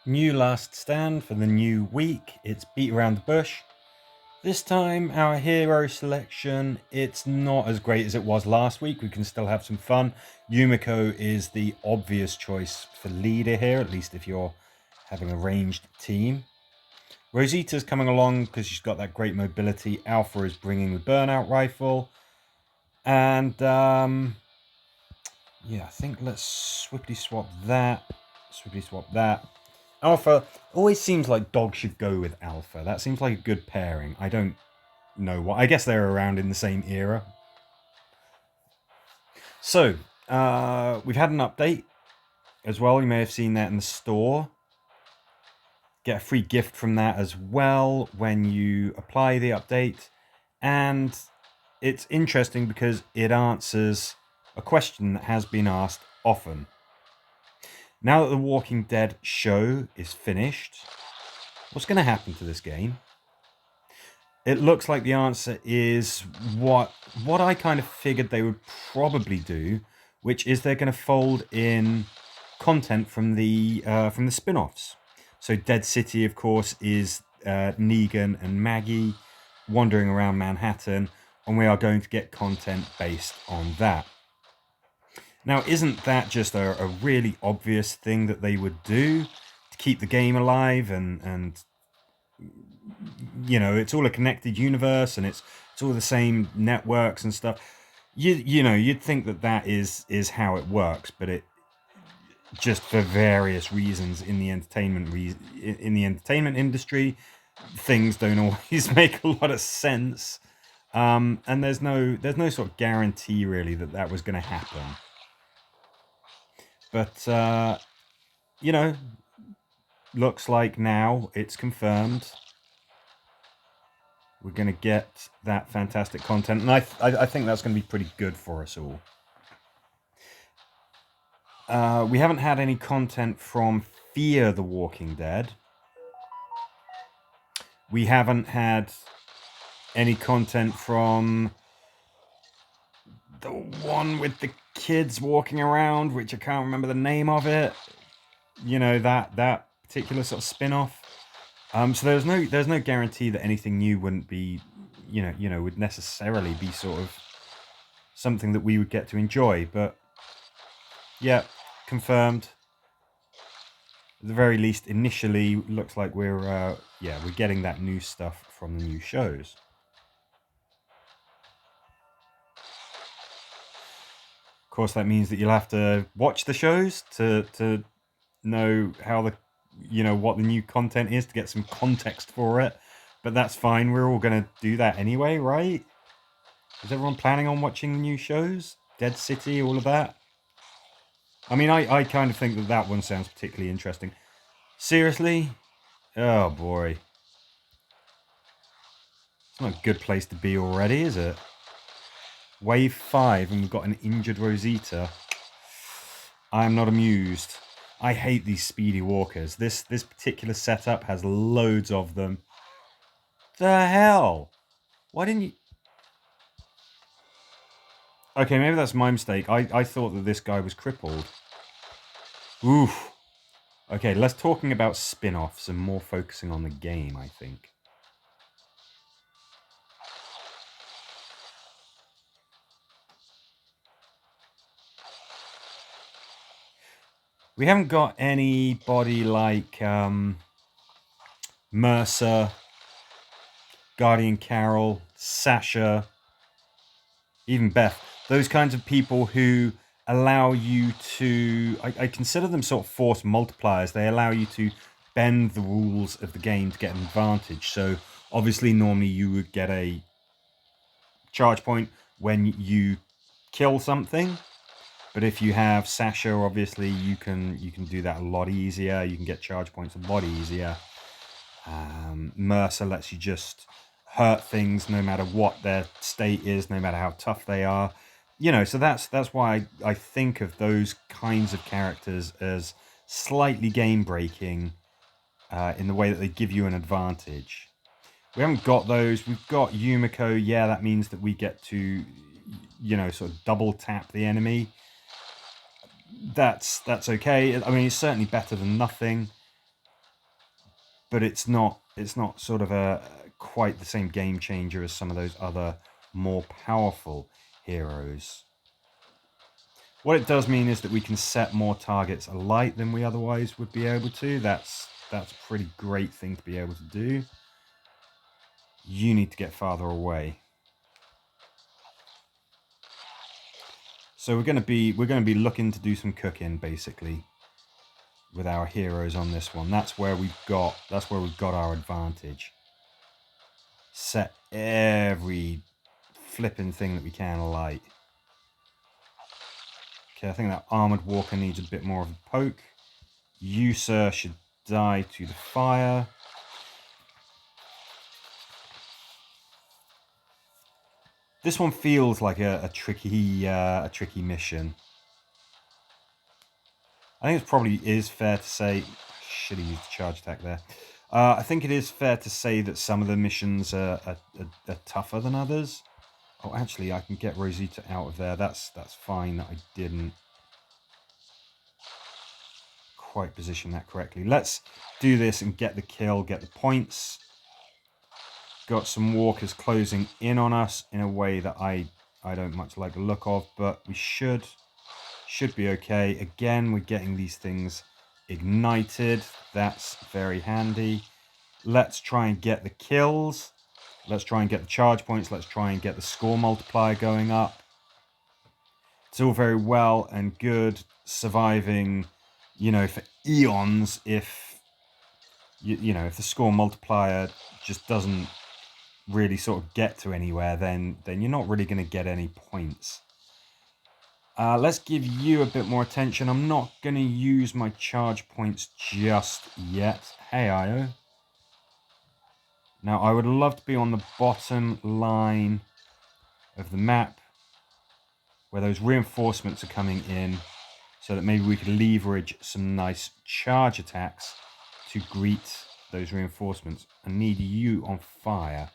New last stand for the new week. It's beat around the bush. This time, our hero selection, it's not as great as it was last week. We can still have some fun. Yumiko is the obvious choice for leader here, at least if you're having a ranged team. Rosita's coming along because she's got that great mobility. Alpha is bringing the burnout rifle. And, yeah, I think let's swiftly swap that. Alpha always seems like dog should go with Alpha. That seems like a good pairing. I don't know what. I guess they're around in the same era. So, we've had an update as well. You may have seen that in the store. Get a free gift from that as well when you apply the update. And it's interesting because it answers a question that has been asked often. Now that the Walking Dead show is finished, what's going to happen to this game? It looks like the answer is what I kind of figured they would probably do, which is they're going to fold in content from the spin-offs. So Dead City, of course, is Negan and Maggie wandering around Manhattan, and we are going to get content based on that. Now, isn't that just a really obvious thing that they would do to keep the game alive and you know, it's all a connected universe and it's all the same networks and stuff. You know, you'd think that is how it works, but it just for various reasons in the entertainment industry, things don't always make a lot of sense. And there's no sort of guarantee really that was going to happen. But you know, looks like now it's confirmed. We're going to get that fantastic content, and I think that's going to be pretty good for us all. We haven't had any content from Fear the Walking Dead. We haven't had any content from the one with the kids walking around, which I can't remember the name of it. You know, that particular sort of spin-off. So there's no guarantee that anything new wouldn't be, would necessarily be sort of something that we would get to enjoy. But yeah, confirmed. At the very least, initially, looks like we're getting that new stuff from the new shows. Of course, that means that you'll have to watch the shows to know how what the new content is, to get some context for it. But that's fine. We're all going to do that anyway, right? Is everyone planning on watching the new shows? Dead City, all of that? I mean, I kind of think that one sounds particularly interesting. Seriously? Oh boy. It's not a good place to be already, is it? Wave 5 and we've got an injured Rosita. I am not amused. I hate these speedy walkers. This particular setup has loads of them. The hell? Why didn't you... Okay, maybe that's my mistake. I thought that this guy was crippled. Oof. Okay, less talking about spin-offs and more focusing on the game, I think. We haven't got anybody like Mercer, Guardian Carol, Sasha, even Beth. Those kinds of people who allow you to... I consider them sort of force multipliers. They allow you to bend the rules of the game to get an advantage. So obviously normally you would get a charge point when you kill something. But if you have Sasha, obviously you can do that a lot easier. You can get charge points a lot easier. Mercer lets you just hurt things no matter what their state is, no matter how tough they are. You know, so that's why I think of those kinds of characters as slightly game breaking in the way that they give you an advantage. We haven't got those. We've got Yumiko. Yeah, that means that we get to, sort of double tap the enemy. That's okay. I mean, it's certainly better than nothing. but it's not sort of a quite the same game changer as some of those other more powerful heroes. What it does mean is that we can set more targets alight than we otherwise would be able to. That's a pretty great thing to be able to do. You need to get farther away. So we're going to be looking to do some cooking basically with our heroes on this one. That's where we've got our advantage. Set every flipping thing that we can alight. Okay, I think that armored walker needs a bit more of a poke. You, sir, should die to the fire. This one feels like a tricky mission. I think it probably is fair to say... Should have used the charge attack there. I think it is fair to say that some of the missions are tougher than others. Oh, actually, I can get Rosita out of there. That's fine that I didn't quite position that correctly. Let's do this and get the kill, get the points. Got some walkers closing in on us in a way that I don't much like the look of, but we should be okay. Again, we're getting these things ignited. That's very handy. Let's try and get the kills. Let's try and get the charge points. Let's try and get the score multiplier going up. It's all very well and good surviving, you know, for eons if if the score multiplier just doesn't really sort of get to anywhere, then you're not really going to get any points. Let's give you a bit more attention. I'm not going to use my charge points just yet. Hey, Io. Now, I would love to be on the bottom line of the map where those reinforcements are coming in so that maybe we could leverage some nice charge attacks to greet those reinforcements. I need you on fire.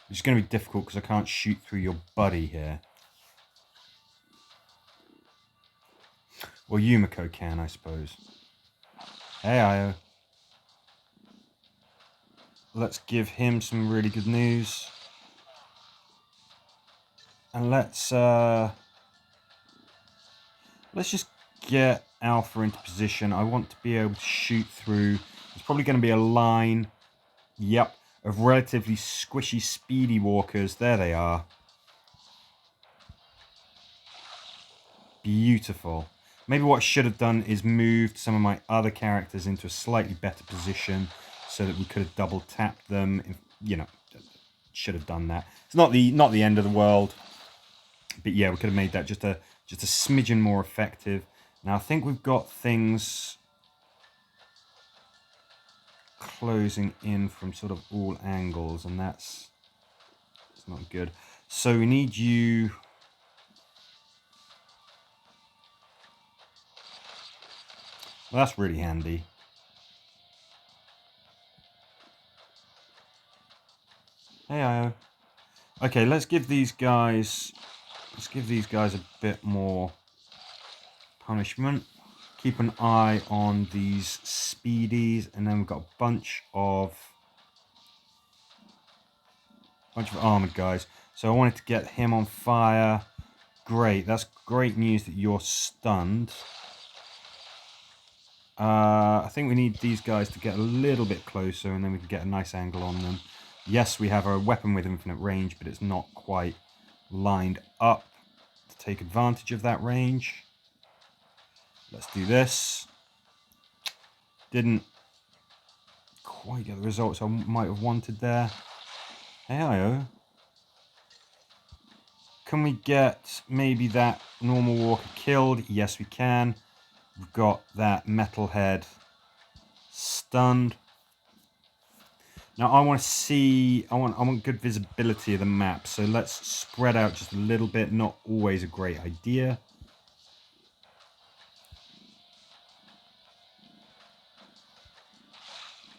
Which is going to be difficult because I can't shoot through your buddy here. Well, Yumiko can, I suppose. Hey, Io. Let's give him some really good news. And let's just get Alpha into position. I want to be able to shoot through. There's probably going to be a line, yep, of relatively squishy, speedy walkers. There they are. Beautiful. Maybe what I should have done is moved some of my other characters into a slightly better position so that we could have double tapped them. You know, should have done that. It's not the end of the world, but yeah, we could have made that just a smidgen more effective. Now I think we've got things closing in from sort of all angles, and it's not good. So we need you. Well, that's really handy. Hey, Io. Okay, let's give these guys a bit more punishment. Keep an eye on these speedies, and then we've got a bunch of armored guys. So I wanted to get him on fire. Great, that's great news that you're stunned. I think we need these guys to get a little bit closer, and then we can get a nice angle on them. Yes, we have a weapon with infinite range, but it's not quite lined up to take advantage of that range. Let's do this. Didn't quite get the results I might have wanted there. Hey, Io. Can we get maybe that normal walker killed? Yes, we can. We've got that metalhead stunned. Now I want to see, I want good visibility of the map, so let's spread out just a little bit. Not always a great idea.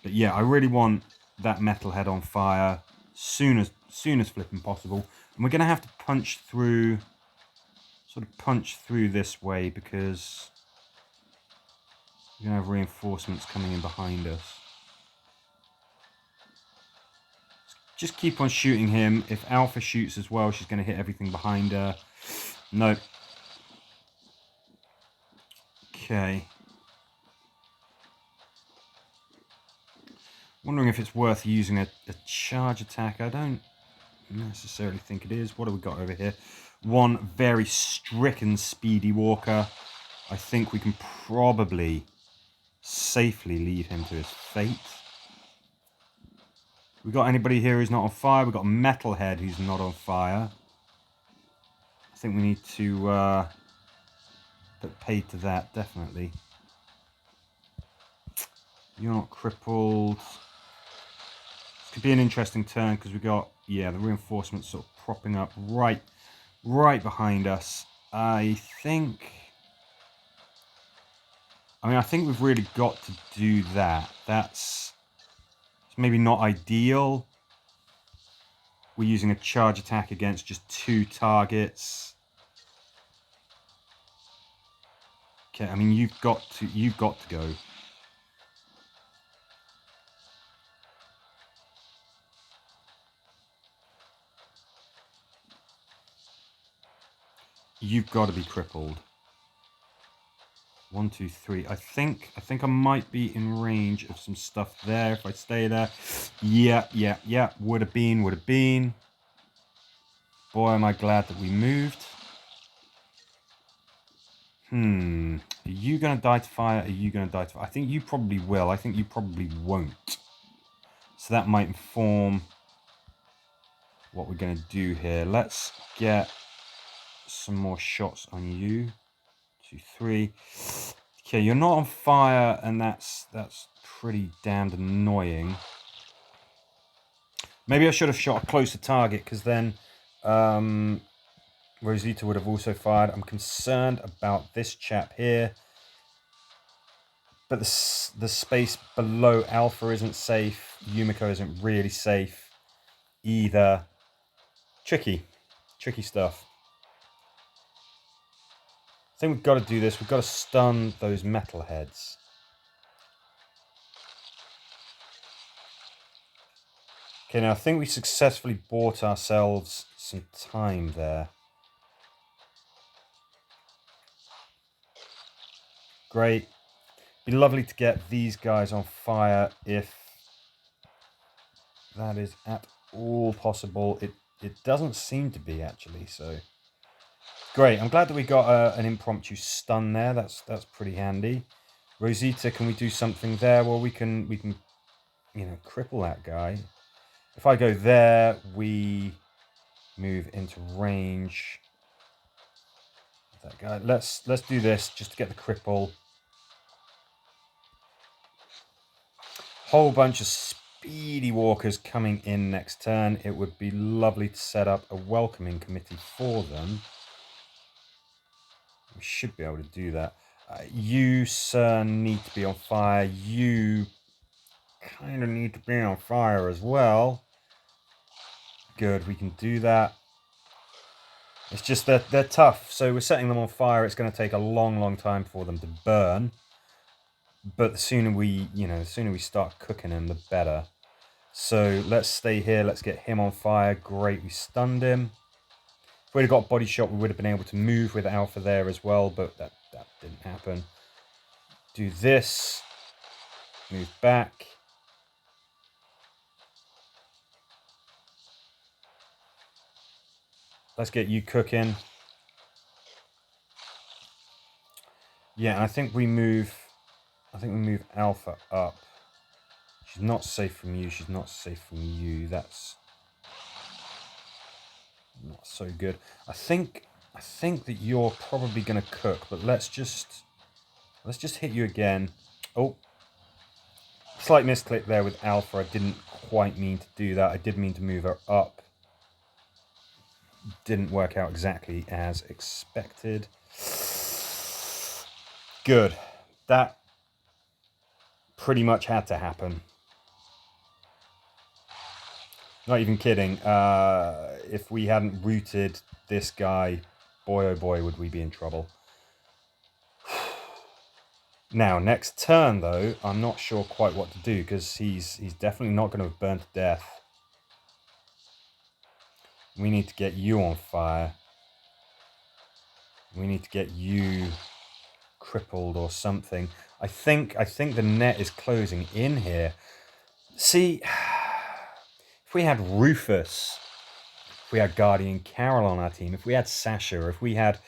But yeah, I really want that metalhead on fire soon as flipping possible. And we're going to have to punch through this way because We're going to have reinforcements coming in behind us. Just keep on shooting him. If Alpha shoots as well, she's going to hit everything behind her. No. Okay. Wondering if it's worth using a charge attack. I don't necessarily think it is. What have we got over here? One very stricken speedy walker. I think we can probably safely leave him to his fate. We got anybody here who's not on fire? We've got a metalhead who's not on fire. I think we need to put paid to that, definitely. You're not crippled. This could be an interesting turn because we got, yeah, the reinforcements sort of propping up right behind us. I think we've really got to do that. It's maybe not ideal. We're using a charge attack against just 2 targets. Okay, I mean you've got to go. You've got to be crippled. 1, 2, 3. I think I might be in range of some stuff there if I stay there. Yeah. Would have been. Boy, am I glad that we moved. Are you going to die to fire? Are you going to die to fire? I think you probably will. I think you probably won't. So that might inform what we're going to do here. Let's get some more shots on you. 2, 3. Okay, you're not on fire, and that's pretty damned annoying. Maybe I should have shot a closer target, because then Rosita would have also fired. I'm concerned about this chap here. But the space below Alpha isn't safe. Yumiko isn't really safe either. Tricky stuff. I think we've got to do this. We've got to stun those metalheads. Okay, now I think we successfully bought ourselves some time there. Great. Be lovely to get these guys on fire if that is at all possible. It doesn't seem to be, actually, so great. I'm glad that we got an impromptu stun there. That's pretty handy. Rosita, can we do something there? Well, we can cripple that guy. If I go there, we move into range. That guy. Let's do this just to get the cripple. Whole bunch of speedy walkers coming in next turn. It would be lovely to set up a welcoming committee for them. We should be able to do that. You, sir, need to be on fire. You kind of need to be on fire as well. Good, we can do that. It's just that they're tough, so we're setting them on fire. It's going to take a long time for them to burn. But the sooner we start cooking them, the better. So let's stay here. Let's get him on fire. Great, we stunned him. If we'd have got body shot, we would have been able to move with Alpha there as well, but that didn't happen. Do this. Move back. Let's get you cooking. Yeah, and I think we move Alpha up. She's not safe from you. She's not safe from you. That's not so good. I think that you're probably going to cook, but let's just hit you again. Oh, slight misclick there with Alpha. I didn't quite mean to do that. I did mean to move her up. Didn't work out exactly as expected. Good. That pretty much had to happen. Not even kidding. If we hadn't rooted this guy, boy oh boy would we be in trouble. Now, next turn, though, I'm not sure quite what to do, because he's definitely not going to have burned to death. We need to get you on fire. We need to get you crippled or something. I think the net is closing in here. See, if we had Rufus, if we had Guardian Carol on our team, if we had Sasha, if we had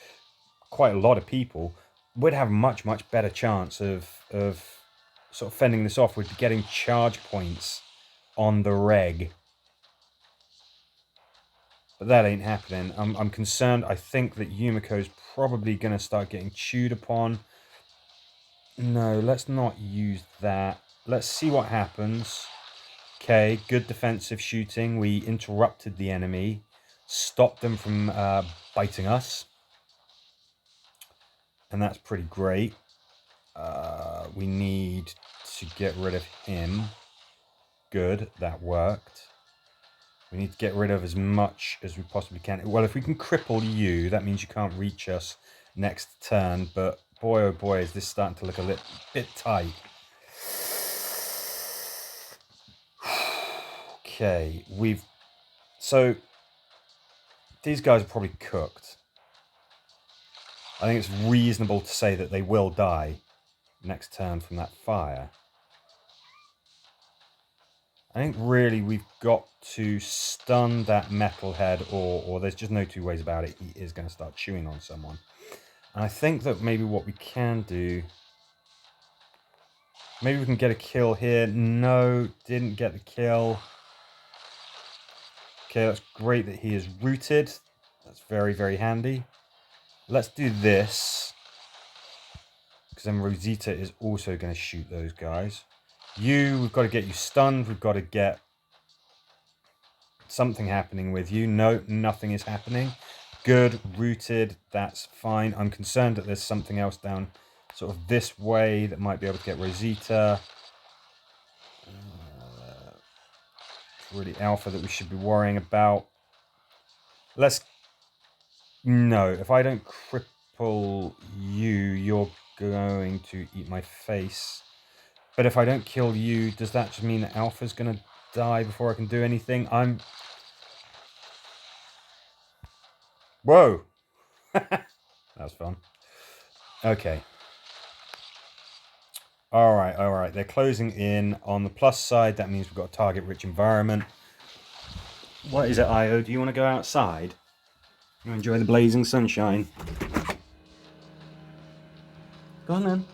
quite a lot of people, we'd have a much better chance of sort of fending this off. We'd be getting charge points on the reg. But that ain't happening. I'm concerned. I think that Yumiko's probably going to start getting chewed upon. No, let's not use that. Let's see what happens. Okay, good defensive shooting. We interrupted the enemy. Stopped them from biting us. And that's pretty great. We need to get rid of him. Good, that worked. We need to get rid of as much as we possibly can. Well, if we can cripple you, that means you can't reach us next turn. But boy, oh boy, is this starting to look a bit tight. Okay, so these guys are probably cooked. I think it's reasonable to say that they will die next turn from that fire. I think really we've got to stun that metalhead, or there's just no two ways about it. He is going to start chewing on someone. And I think that maybe what we can do, maybe we can get a kill here. No, didn't get the kill. Okay, that's great that he is rooted. That's very handy. Let's do this, because then Rosita is also going to shoot those guys. We've got to get you stunned. We've got to get something happening with you. No, nothing is happening. Good, rooted, that's fine. I'm concerned that there's something else down sort of this way that might be able to get Rosita. It's really Alpha that we should be worrying about. No, if I don't cripple you, you're going to eat my face. But if I don't kill you, does that just mean that Alpha's going to die before I can do anything? Whoa! That was fun. Okay. Alright. They're closing in. On the plus side, that means we've got a target-rich environment. What is it, Io? Do you want to go outside? You enjoy the blazing sunshine? Go on then.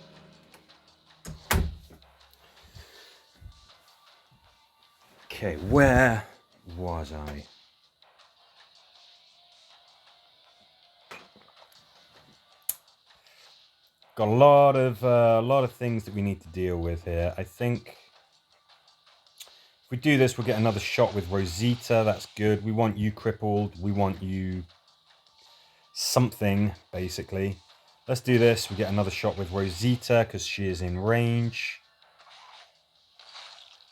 Okay, where was I? Got a lot of things that we need to deal with here. I think if we do this, we'll get another shot with Rosita. That's good. We want you crippled. We want you something, basically. Let's do this. We get another shot with Rosita because she is in range.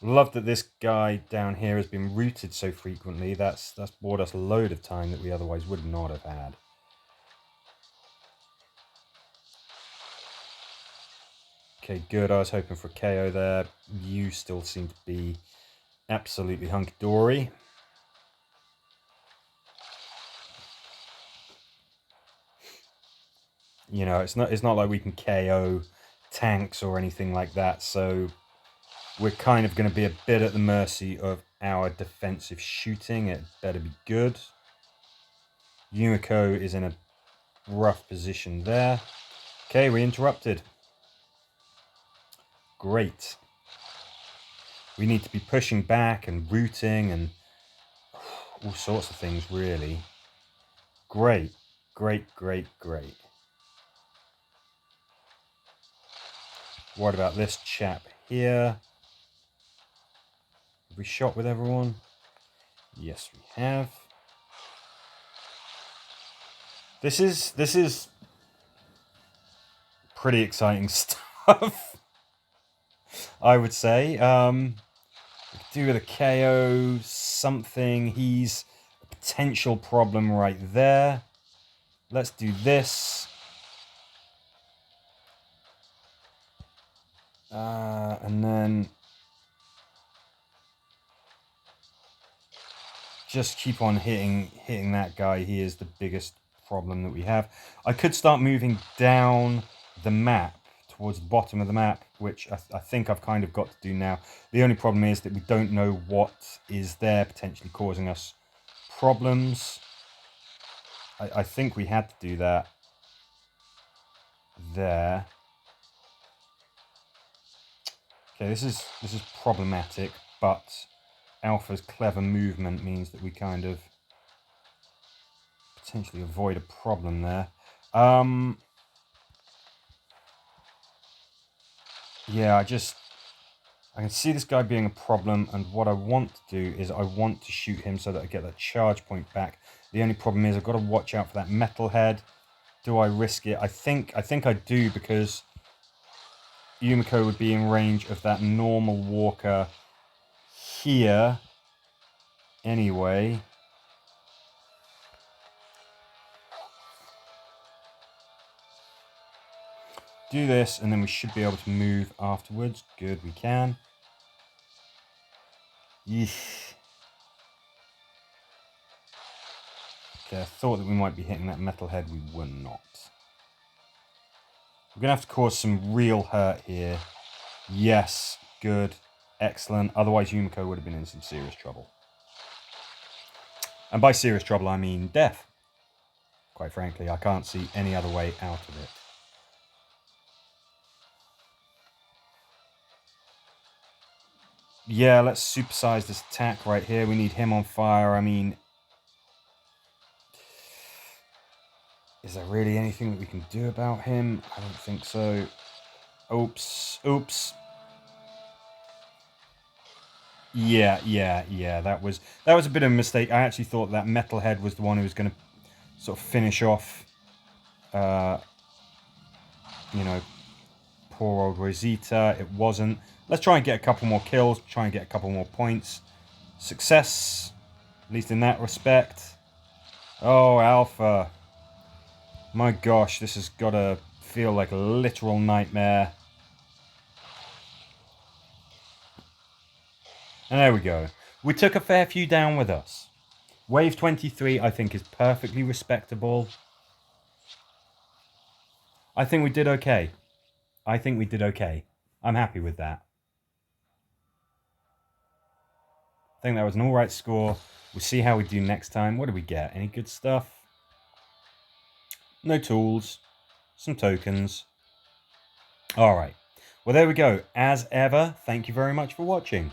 Love that this guy down here has been rooted so frequently. That's bought us a load of time that we otherwise would not have had. Okay, good. I was hoping for KO there. You still seem to be absolutely hunky-dory. You know, it's not like we can KO tanks or anything like that, so we're kind of going to be a bit at the mercy of our defensive shooting. It better be good. Yumiko is in a rough position there. Okay, we interrupted. Great. We need to be pushing back and rooting and all sorts of things, really. Great. What about this chap here? Have we shot with everyone? Yes, we have. This is pretty exciting stuff, I would say. Do with a KO something. He's a potential problem right there. Let's do this. And then just keep on hitting that guy. He is the biggest problem that we have. I could start moving down the map towards the bottom of the map, which I think I've kind of got to do now. The only problem is that we don't know what is there potentially causing us problems. I think we had to do that there. Okay, this is problematic, but Alpha's clever movement means that we kind of potentially avoid a problem there. Yeah, I can see this guy being a problem, and what I want to do is I want to shoot him so that I get that charge point back. The only problem is I've got to watch out for that metal head. Do I risk it? I think I do, because Yumiko would be in range of that normal walker here anyway. Do this, and then we should be able to move afterwards. Good, we can. Yeesh. Okay, I thought that we might be hitting that metal head. We were not. We're going to have to cause some real hurt here. Yes, good, excellent. Otherwise, Yumiko would have been in some serious trouble. And by serious trouble, I mean death. Quite frankly, I can't see any other way out of it. Yeah, let's supersize this attack right here. We need him on fire. I mean, is there really anything that we can do about him? I don't think so. Oops. Oops. Yeah. That was a bit of a mistake. I actually thought that metalhead was the one who was going to sort of finish off, you know, poor old Rosita. It wasn't. Let's try and get a couple more kills. Try and get a couple more points. Success, at least in that respect. Oh, Alpha. My gosh, this has got to feel like a literal nightmare. And there we go. We took a fair few down with us. Wave 23, I think, is perfectly respectable. I think we did okay. I'm happy with that. I think that was an alright score. We'll see how we do next time. What do we get? Any good stuff? No tools. Some tokens. Alright. Well, there we go. As ever, thank you very much for watching.